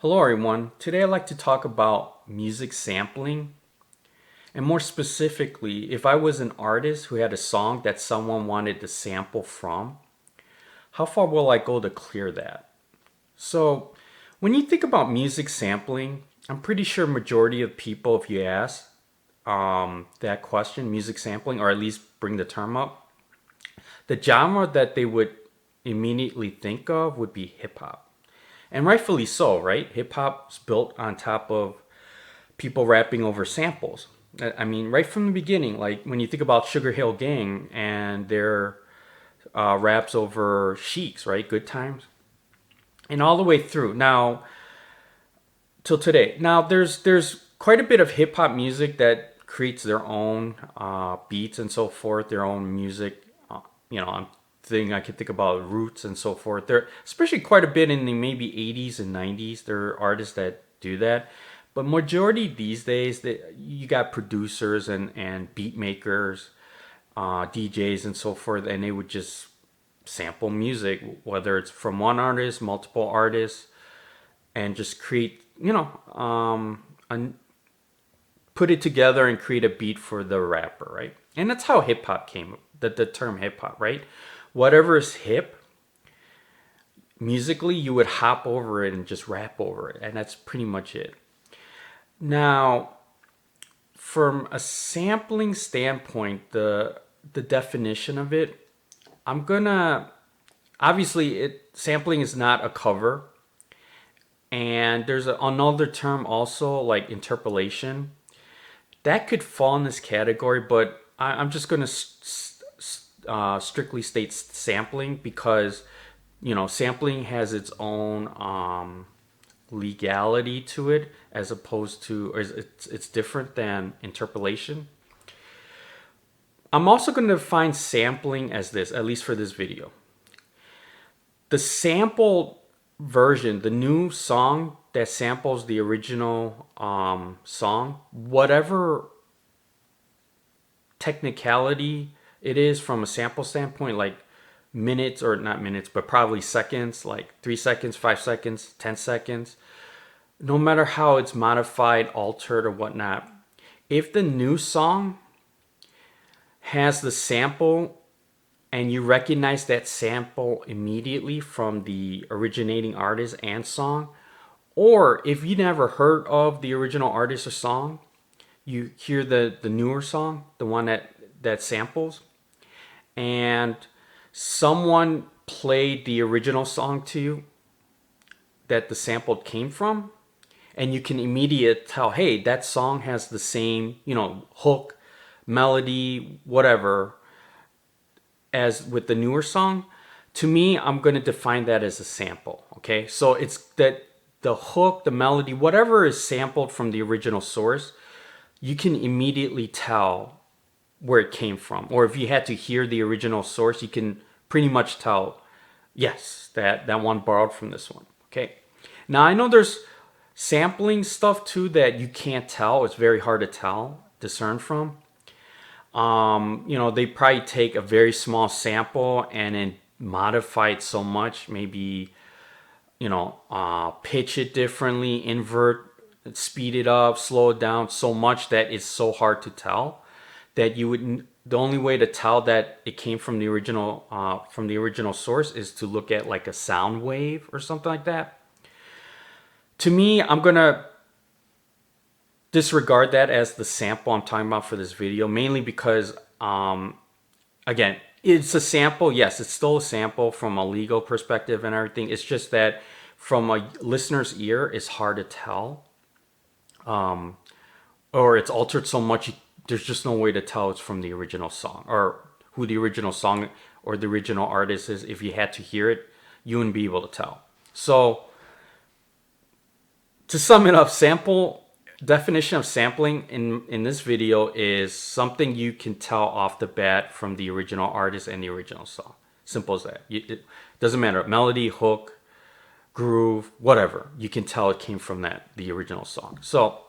Hello everyone. Today I'd like to talk about music sampling, and more specifically, if I was an artist who had a song that someone wanted to sample from, how far will I go to clear that? So, when you think about music sampling, I'm pretty sure majority of people, if you ask that question, music sampling, or at least bring the term up, the genre that they would immediately think of would be hip hop. And rightfully so, right? Hip hop's built on top of people rapping over samples. I mean, right from the beginning, like when you think about Sugar Hill Gang and their raps over Sheiks, right? Good times, and all the way through now till today. Now there's quite a bit of hip hop music that creates their own beats and so forth, their own music. I'm thinking I could think about Roots and so forth. There, especially quite a bit in the maybe 80s and 90s. There are artists that do that. But majority these days, you got producers and beat makers, DJs and so forth, and they would just sample music, whether it's from one artist, multiple artists, and just create, put it together and create a beat for the rapper, right? And that's how hip hop came, the term hip hop, right? Whatever is hip, musically, you would hop over it and just rap over it, and that's pretty much it. Now, from a sampling standpoint, the definition of it, I'm gonna obviously it sampling is not a cover, and there's another term also like interpolation that could fall in this category, but I'm just gonna strictly state sampling because sampling has its own legality to it as opposed to, or it's different than interpolation. I'm also going to define sampling as this, at least for this video. The sample version, the new song that samples the original song, whatever technicality it is from a sample standpoint, like minutes, or not minutes, but probably seconds, like 3 seconds, 5 seconds, 10 seconds, no matter how it's modified, altered, or whatnot, if the new song has the sample and you recognize that sample immediately from the originating artist and song, or if you never heard of the original artist or song, you hear the newer song, the one that samples, and someone played the original song to you that the sample came from, and you can immediately tell, hey, that song has the same, hook, melody, whatever, as with the newer song. To me, I'm going to define that as a sample. Okay, so it's that the hook, the melody, whatever is sampled from the original source, you can immediately tell where it came from. Or if you had to hear the original source, you can pretty much tell, yes, that one borrowed from this one. Okay, now I know there's sampling stuff too that you can't tell. It's very hard to discern from. They probably take a very small sample and then modify it so much, maybe, pitch it differently, invert, speed it up, slow it down so much that it's so hard to tell that the only way to tell that it came from the original source is to look at like a sound wave or something like that. To me, I'm gonna disregard that as the sample I'm talking about for this video, mainly because, again, it's a sample. Yes, it's still a sample from a legal perspective and everything. It's just that from a listener's ear, it's hard to tell, or it's altered so much. There's just no way to tell it's from the original song or who the original song or the original artist is. If you had to hear it, you wouldn't be able to tell. So to sum it up, definition of sampling in this video is something you can tell off the bat from the original artist and the original song. Simple as that. It doesn't matter. Melody, hook, groove, whatever. You can tell it came from the original song. So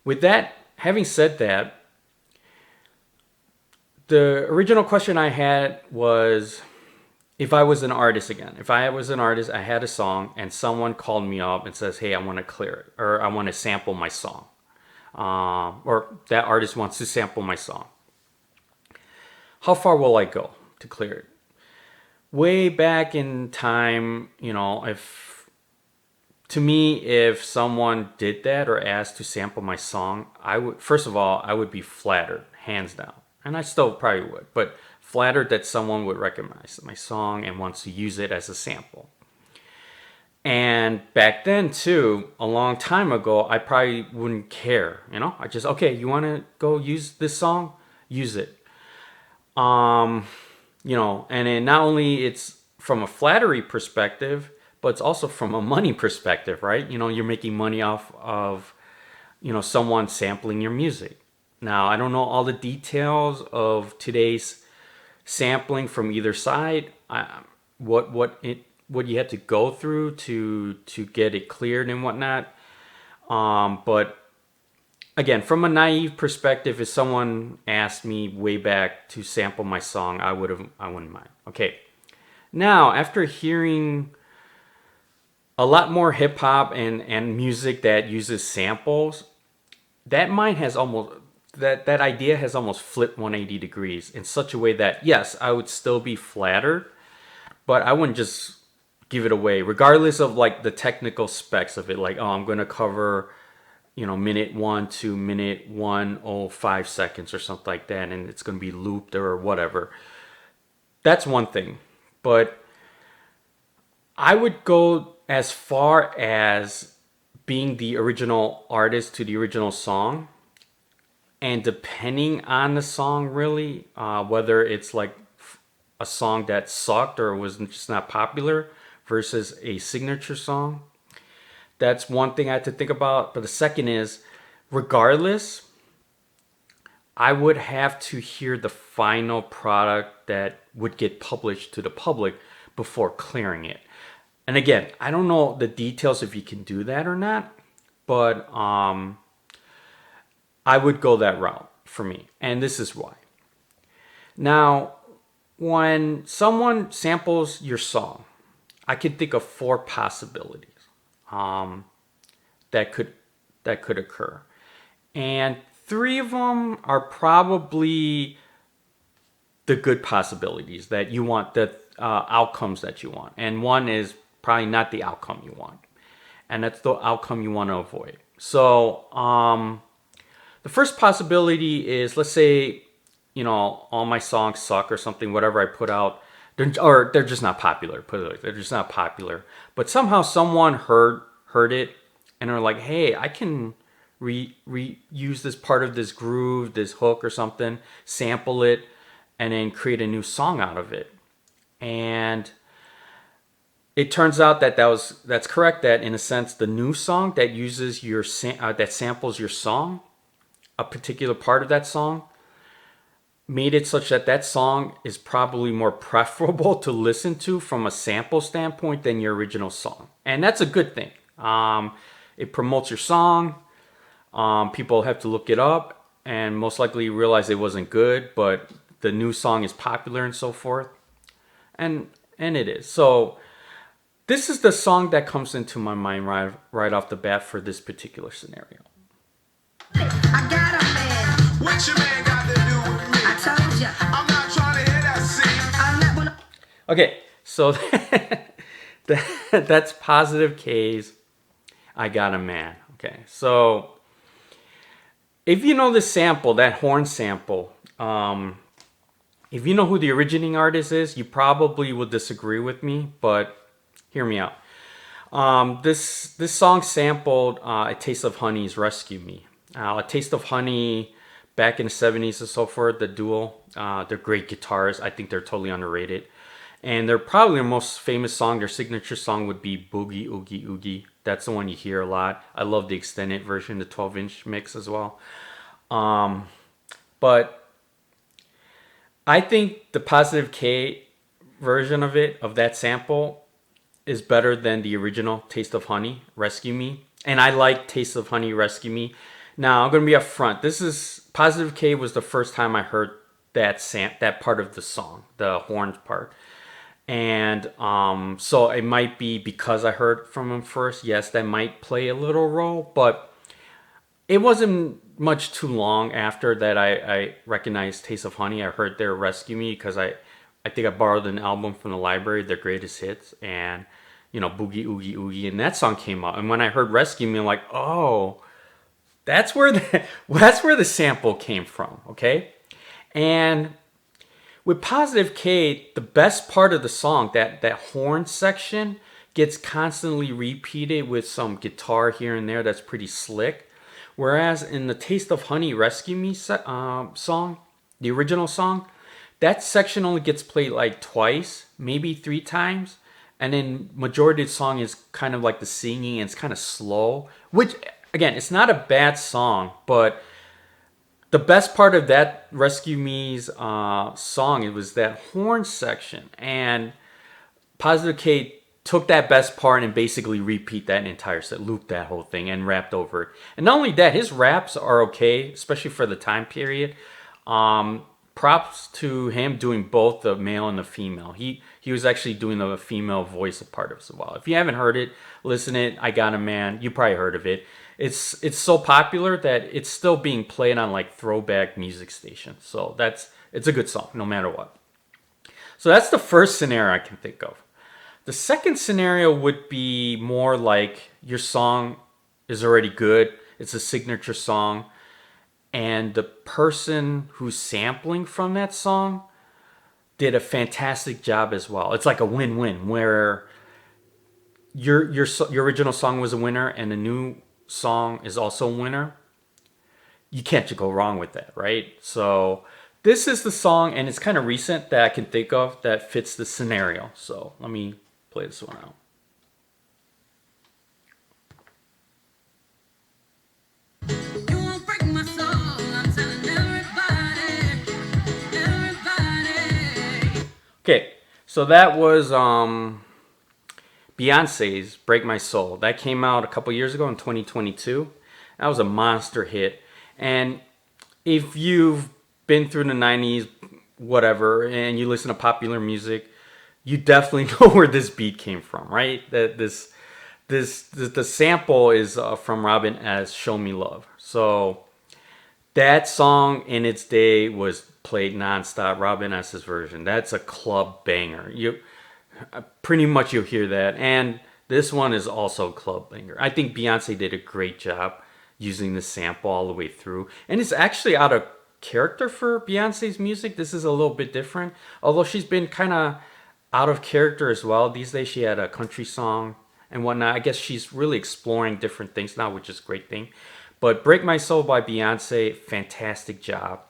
with that, having said that, the original question I had was, if I was an artist again, if I was an artist, I had a song and someone called me up and says, hey, I want to clear it, or I want to sample my song, or that artist wants to sample my song. How far will I go to clear it? Way back in time, if to me, if someone did that or asked to sample my song, I would, first of all, I would be flattered, hands down. And I still probably would, but flattered that someone would recognize my song and wants to use it as a sample. And back then too, a long time ago, I probably wouldn't care, I just, okay, you want to go use this song? Use it. And then not only it's from a flattery perspective, but it's also from a money perspective, right? You're making money off of, someone sampling your music. Now, I don't know all the details of today's sampling from either side. What you had to go through to get it cleared and whatnot. But again, from a naive perspective, if someone asked me way back to sample my song, I wouldn't mind. Okay. Now, after hearing a lot more hip hop and music that uses samples, that idea has almost flipped 180 degrees in such a way that, yes, I would still be flattered, but I wouldn't just give it away, regardless of like the technical specs of it. Like, oh, I'm going to cover, minute 1 to minute 1:05 seconds or something like that, and it's going to be looped or whatever. That's one thing. But I would go as far as being the original artist to the original song. And depending on the song, really, whether it's like a song that sucked or was just not popular versus a signature song, that's one thing I had to think about. But the second is, regardless, I would have to hear the final product that would get published to the public before clearing it. And again, I don't know the details if you can do that or not, but I would go that route for me. And this is why. Now, when someone samples your song, I can think of 4 possibilities that could occur. And 3 of them are probably the good possibilities that you want, the outcomes that you want. And 1 is probably not the outcome you want. And that's the outcome you want to avoid. So, the first possibility is, let's say, all my songs suck or something, whatever I put out, they're just not popular. Put it like, they're just not popular. But somehow someone heard it and are like, hey, I can reuse this part of this groove, this hook or something, sample it, and then create a new song out of it. And it turns out that's correct. That in a sense, the new song that uses that samples your song, a particular part of that song, made it such that song is probably more preferable to listen to from a sample standpoint than your original song. And that's a good thing. It promotes your song. People have to look it up and most likely realize it wasn't good, but the new song is popular and so forth. And it is. So this is the song that comes into my mind right off the bat for this particular scenario. I got a man. What your man got to do with me? I told ya. I'm not trying to hear that scene. Okay, so that's positive K's I Got a Man. Okay, so if you know the sample, that horn sample, if you know who the originating artist is, you probably will disagree with me, but hear me out. This song sampled A Taste of Honey's Rescue Me. A Taste of Honey, back in the 70s and so forth, the duo, they're great guitarists. I think they're totally underrated. And they're probably their most famous song, their signature song would be Boogie Oogie Oogie. That's the one you hear a lot. I love the extended version, the 12-inch mix as well. But I think the Positive K version of it, of that sample, is better than the original Taste of Honey, Rescue Me. And I like Taste of Honey, Rescue Me. Now, I'm going to be upfront. This is, Positive K was the first time I heard that part of the song, the horns part. And so it might be because I heard from him first. Yes, that might play a little role, but it wasn't much too long after that I recognized Taste of Honey. I heard their Rescue Me because I think I borrowed an album from the library, their greatest hits, and Boogie Oogie Oogie, and that song came out. And when I heard Rescue Me, I'm like, oh, that's where the sample came from. Okay, and with Positive K, the best part of the song, that horn section, gets constantly repeated with some guitar here and there that's pretty slick. Whereas in the Taste of Honey Rescue Me song, the original song, that section only gets played like twice, maybe three times. And then majority of the song is kind of like the singing and it's kind of slow. Which, again, it's not a bad song, but the best part of that Rescue Me's song, it was that horn section. And Positive K took that best part and basically repeat that entire set, looped that whole thing and rapped over it. And not only that, his raps are okay, especially for the time period. Props to him doing both the male and the female. He was actually doing the female voice part of it as well. If you haven't heard it, listen it. I Got a Man. You probably heard of it. It's so popular that it's still being played on like throwback music stations. So it's a good song no matter what. So that's the first scenario I can think of. The second scenario would be more like your song is already good. It's a signature song. And the person who's sampling from that song did a fantastic job as well. It's like a win-win where your original song was a winner and the new song is also a winner. You can't just go wrong with that, right? So this is the song, and it's kind of recent that I can think of that fits the scenario. So let me play this one out. You won't break my soul. I'm telling everybody. Okay, so that was Beyonce's "Break My Soul." That came out a couple years ago in 2022. That was a monster hit. And if you've been through the 90s, whatever, and you listen to popular music, you definitely know where this beat came from, right? That the sample is from Robin S. "Show Me Love." So that song in its day was played nonstop. Robin S.'s version. That's a club banger. Pretty much you'll hear that. And this one is also a club banger. I think Beyonce did a great job using the sample all the way through. And it's actually out of character for Beyonce's music. This is a little bit different. Although she's been kind of out of character as well. These days she had a country song and whatnot. I guess she's really exploring different things now, which is a great thing. But "Break My Soul" by Beyonce, fantastic job.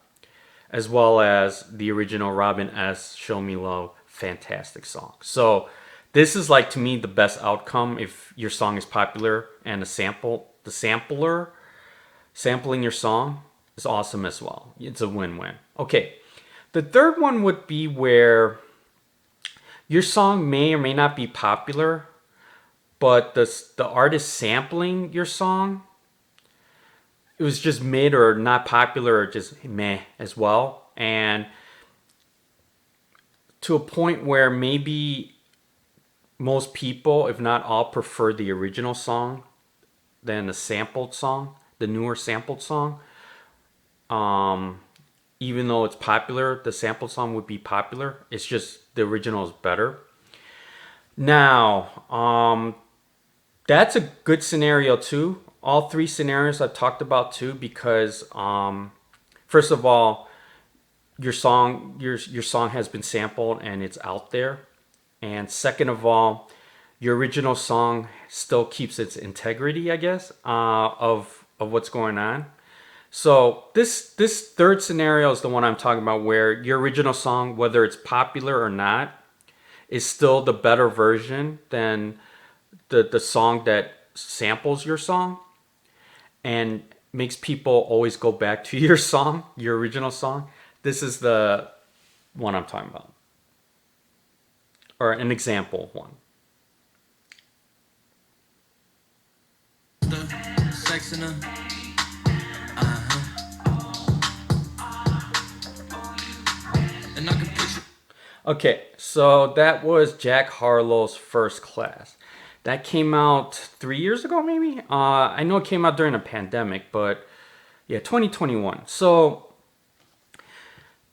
As well as the original Robin S. "Show Me Love," fantastic song. So this is like, to me, the best outcome if your song is popular and the sampler sampling your song is awesome as well. It's a win-win. Okay, the third one would be where your song may or may not be popular, but the artist sampling your song, it was just mid or not popular or just meh as well. And to a point where maybe most people, if not all, prefer the original song than the sampled song, the newer sampled song. Even though it's popular, the sampled song would be popular. It's just the original is better. Now, that's a good scenario too. All three scenarios I've talked about too, because first of all, your song has been sampled and it's out there, and second of all, your original song still keeps its integrity, I guess, of what's going on. So this third scenario is the one I'm talking about, where your original song, whether it's popular or not, is still the better version than the song that samples your song and makes people always go back to your song, your original song. This is the one I'm talking about. Or an example one. Sex in her. Okay, so that was Jack Harlow's First Class. That came out 3 years ago, maybe. I know it came out during a pandemic, but yeah, 2021. So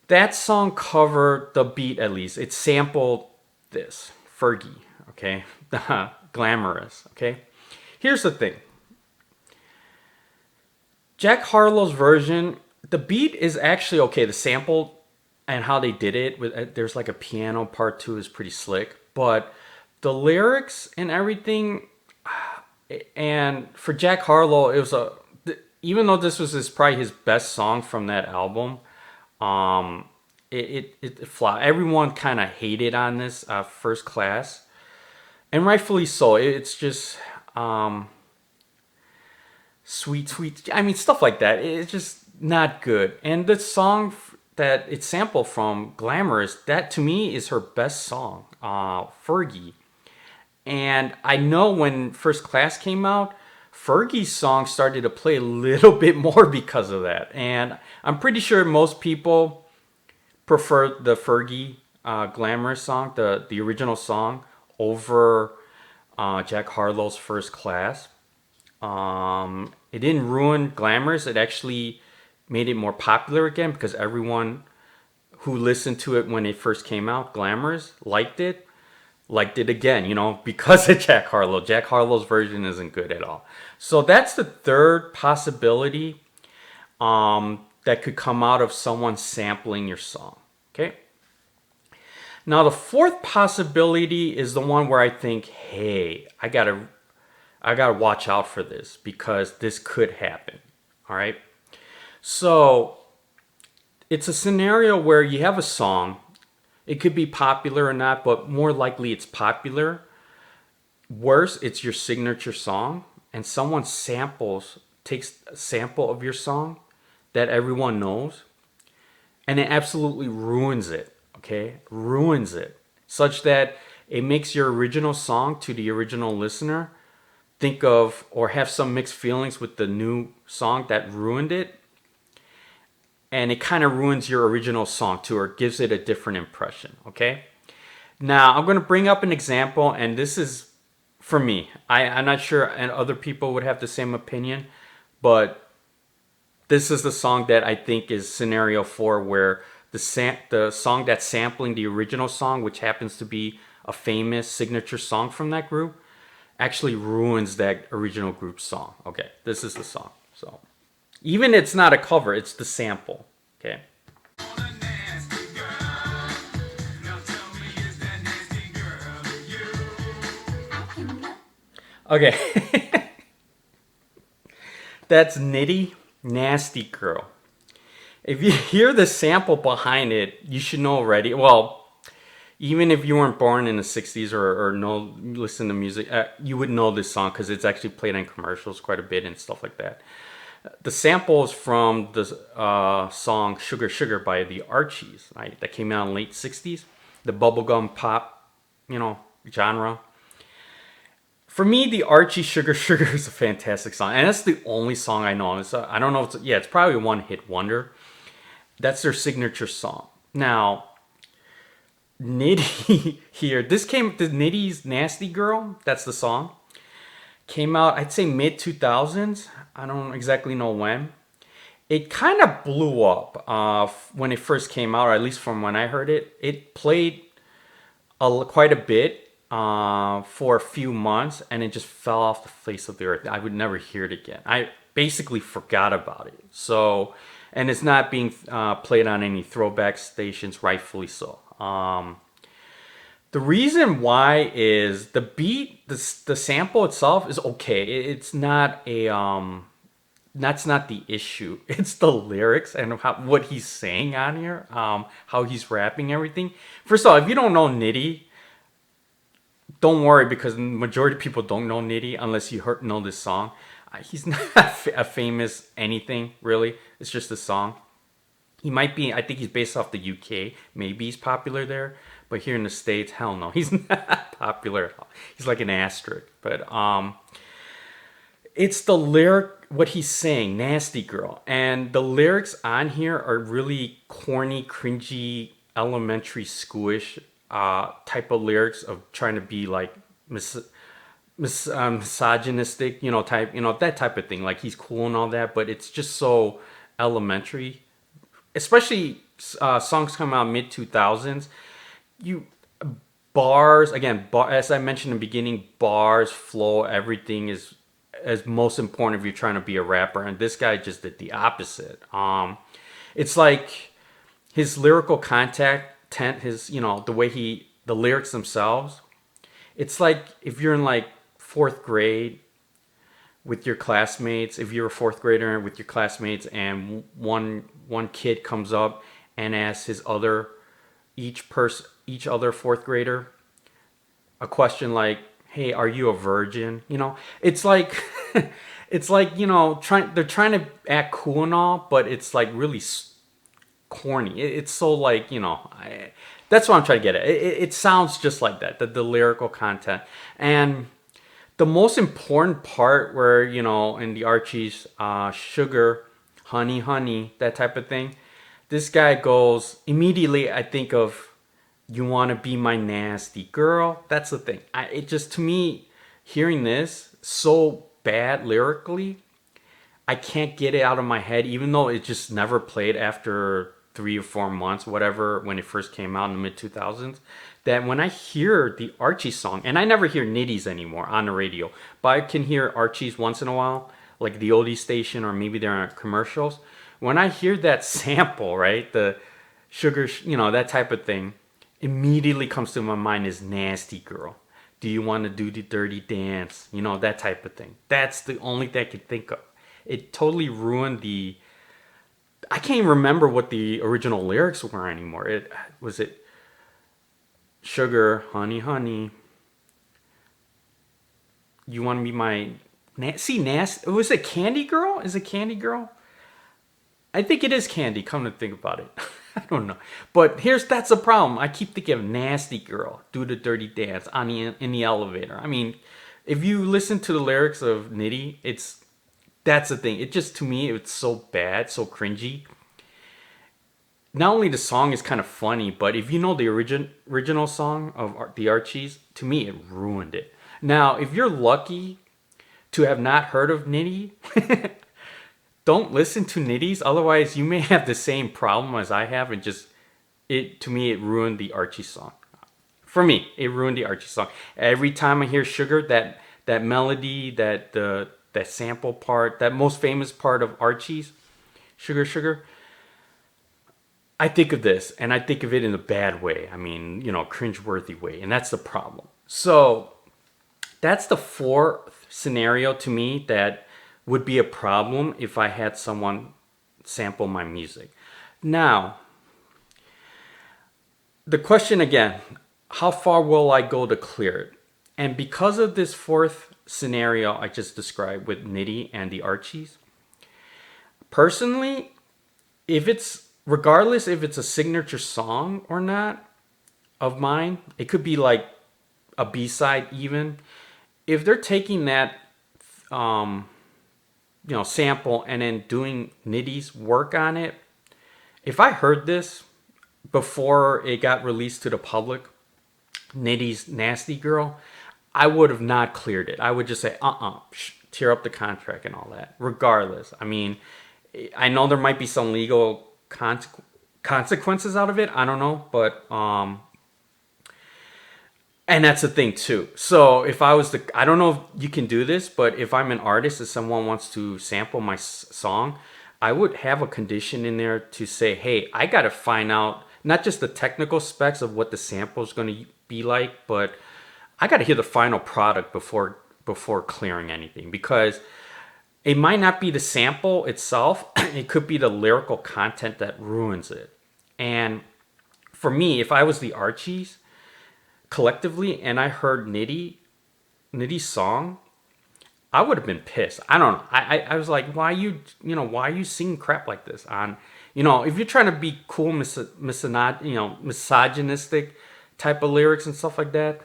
that song covered the beat at least. It sampled this Fergie, okay, glamorous, okay. Here's the thing. Jack Harlow's version, the beat is actually okay. The sample and how they did it, with there's like a piano part too, is pretty slick. But the lyrics and everything, and for Jack Harlow, it was even though this was probably his best song from that album, it flopped. Everyone kind of hated on this First Class, and rightfully so. It's just sweet, sweet. I mean, stuff like that. It's just not good. And the song that it's sampled from, "Glamorous," that to me is her best song, Fergie. And I know when First Class came out, Fergie's song started to play a little bit more because of that. And I'm pretty sure most people prefer the Fergie "Glamorous" song, the original song, over Jack Harlow's First Class. It didn't ruin Glamorous. It actually made it more popular again because everyone who listened to it when it first came out, Glamorous, liked it again, because of Jack Harlow. Jack Harlow's version isn't good at all. So that's the third possibility that could come out of someone sampling your song. Okay. Now the fourth possibility is the one where I think, hey, I gotta watch out for this because this could happen. All right. So it's a scenario where you have a song. It could be popular or not, but more likely it's popular. Worse, it's your signature song, and someone takes a sample of your song that everyone knows, and it absolutely ruins it. Okay, ruins it such that it makes your original song to the original listener think of or have some mixed feelings with the new song that ruined it, and it kind of ruins your original song too, or gives it a different impression. Okay, now I'm going to bring up an example, and this is for me. I'm not sure and other people would have the same opinion, but this is the song that I think is scenario 4, where the song that's sampling the original song, which happens to be a famous signature song from that group, actually ruins that original group song. Okay, this is the song. So even it's not a cover, it's the sample. Okay. Okay. That's Nitty, Nasty Girl. If you hear the sample behind it, you should know already. Well, even if you weren't born in the 60s or know listen to music, you would know this song because it's actually played in commercials quite a bit and stuff like that. The sample is from the song "Sugar Sugar" by the Archies, right? That came out in the late 60s. The bubblegum pop, genre. For me, the Archie "Sugar Sugar" is a fantastic song, and that's the only song I know. I don't know if it's probably a one-hit wonder. That's their signature song. Now, Nitty here, the Nitty's "Nasty Girl," that's the song, came out, I'd say mid 2000s. I don't exactly know when. It kind of blew up when it first came out, or at least from when I heard it. It played quite a bit for a few months, and it just fell off the face of the earth. I would never hear it again. I basically forgot about it. So, and it's not being played on any throwback stations, rightfully so. The reason why is the beat, the sample itself is okay. It's not that's not the issue. It's the lyrics and what he's saying on here, how he's rapping everything. First of all, if you don't know Nitty, don't worry, because the majority of people don't know Nitty unless you know this song. He's not a famous anything, really. It's just a song. He might be, I think he's based off the UK. Maybe he's popular there. But here in the States, hell no. He's not popular at all. He's like an asterisk. But it's the lyric, what he's saying, "Nasty Girl." And the lyrics on here are really corny, cringy, elementary schoolish type of lyrics of trying to be like misogynistic, type, that type of thing. Like he's cool and all that, but it's just so elementary. Especially songs come out mid 2000s. You bars again, as I mentioned in the beginning, bars, flow, everything is most important if you're trying to be a rapper. And this guy just did the opposite. It's like his lyrical content, his the way the lyrics themselves. It's like if you're in like fourth grade with your classmates, if you're a fourth grader with your classmates, and one kid comes up and asks each other fourth grader a question like, "Hey, are you a virgin?" It's like it's like they're trying to act cool and all, but it's like really corny. It's so like that's what I'm trying to get at. It sounds just like that, the lyrical content. And the most important part where in the Archies, sugar, honey, honey, that type of thing, this guy goes immediately. I think of, you want to be my nasty girl. That's the thing. It just, to me, hearing this so bad lyrically, I can't get it out of my head, even though it just never played after 3 or 4 months, whatever, when it first came out in the mid 2000s. That when I hear the Archie song, and I never hear Nitties anymore on the radio, but I can hear Archies once in a while, like the oldie station, or maybe they're on commercials. When I hear that sample, right, the sugar, that type of thing, immediately comes to my mind is nasty girl. Do you want to do the dirty dance? That type of thing. That's the only thing I could think of. It totally ruined I can't even remember what the original lyrics were anymore. It sugar, honey, honey. You want to be my nasty? Was it Candy Girl? Is it Candy Girl? I think it is Candy. Come to think about it, I don't know. But that's the problem. I keep thinking of nasty girl, do the dirty dance in the elevator. I mean, if you listen to the lyrics of Nitty, that's the thing. It just, to me, it's so bad, so cringy. Not only the song is kind of funny, but if you know the original song of the Archies, to me, it ruined it. Now, if you're lucky to have not heard of Nitty, don't listen to Nitties. Otherwise, you may have the same problem as I have, and to me, it ruined the Archie song. For me, it ruined the Archie song. Every time I hear Sugar, that melody, that sample part, that most famous part of Archie's, Sugar, Sugar, I think of this, and I think of it in a bad way. I mean, cringeworthy way, and that's the problem. So that's the fourth scenario to me that would be a problem if I had someone sample my music. Now, the question again, how far will I go to clear it? And because of this fourth scenario I just described with Nitty and the Archies, personally, regardless if it's a signature song or not of mine, it could be like a B-side even. If they're taking that sample and then doing Nitty's work on it, if I heard this before it got released to the public, Nitty's Nasty Girl, I would have not cleared it. I would just say, tear up the contract and all that, regardless. I mean, I know there might be some legal consequences out of it. I don't know, but and that's the thing too. So if I was I don't know if you can do this, but if I'm an artist and someone wants to sample my song, I would have a condition in there to say, hey, I got to find out not just the technical specs of what the sample is going to be like, but I got to hear the final product before clearing anything, because it might not be the sample itself. It could be the lyrical content that ruins it. And for me, if I was the Archies collectively and I heard Nitty's song, I would have been pissed. I don't know. I was like, why are you singing crap like this on, if you're trying to be cool, misogynistic type of lyrics and stuff like that,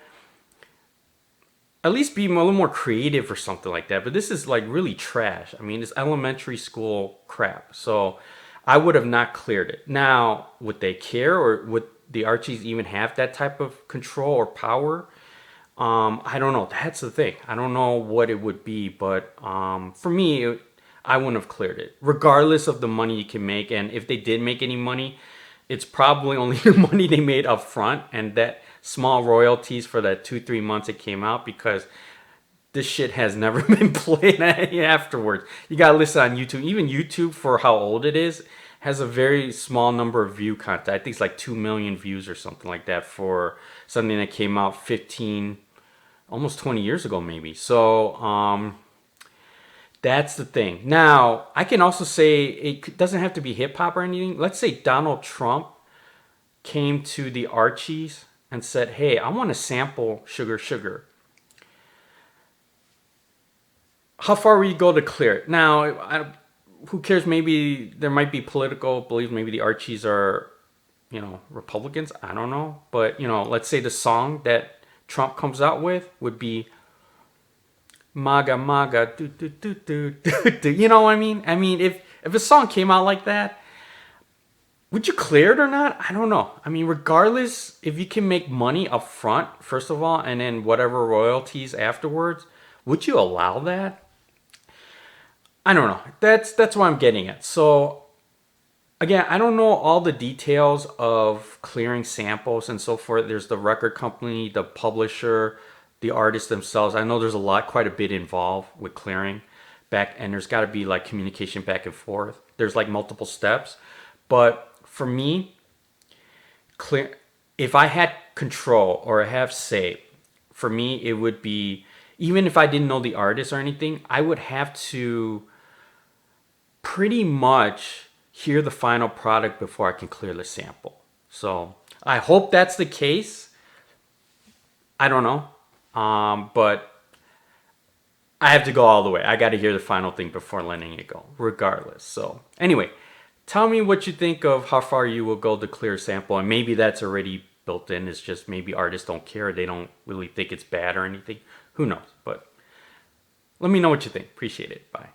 at least be a little more creative or something like that. But this is like really trash. I mean, it's elementary school crap. So I would have not cleared it. Now, would they care, or would the Archies even have that type of control or power. I don't know. That's the thing. I don't know what it would be, but for me, I wouldn't have cleared it, regardless of the money you can make. And if they did make any money, it's probably only the money they made up front and that small royalties for that 2-3 months it came out, because this shit has never been played afterwards. You gotta listen on YouTube. Even YouTube, for how old it is, has a very small number of view content. I think it's like 2 million views or something like that for something that came out 15, almost 20 years ago maybe. So that's the thing. Now, I can also say it doesn't have to be hip hop or anything. Let's say Donald Trump came to the Archies and said, hey, I want to sample Sugar Sugar. How far will you go to clear it? Now, who cares? Maybe there might be political beliefs. Maybe the Archies are, Republicans. I don't know. But, let's say the song that Trump comes out with would be MAGA, MAGA, do, do, do, do, do, do. You know what I mean? I mean, if a song came out like that, would you clear it or not? I don't know. I mean, regardless, if you can make money up front, first of all, and then whatever royalties afterwards, would you allow that? I don't know. That's what I'm getting at. So again, I don't know all the details of clearing samples and so forth. There's the record company, the publisher, the artists themselves. I know there's quite a bit involved with clearing back, and there's got to be like communication back and forth. There's like multiple steps. But for me, if I had control or I have say, for me, it would be, even if I didn't know the artist or anything, I would have to pretty much hear the final product before I can clear the sample. So I hope that's the case. I don't know. But I have to go all the way. I got to hear the final thing before letting it go, regardless. So anyway, tell me what you think of how far you will go to clear a sample. And maybe that's already built in. It's just maybe artists don't care. They don't really think it's bad or anything. Who knows? But let me know what you think. Appreciate it. Bye.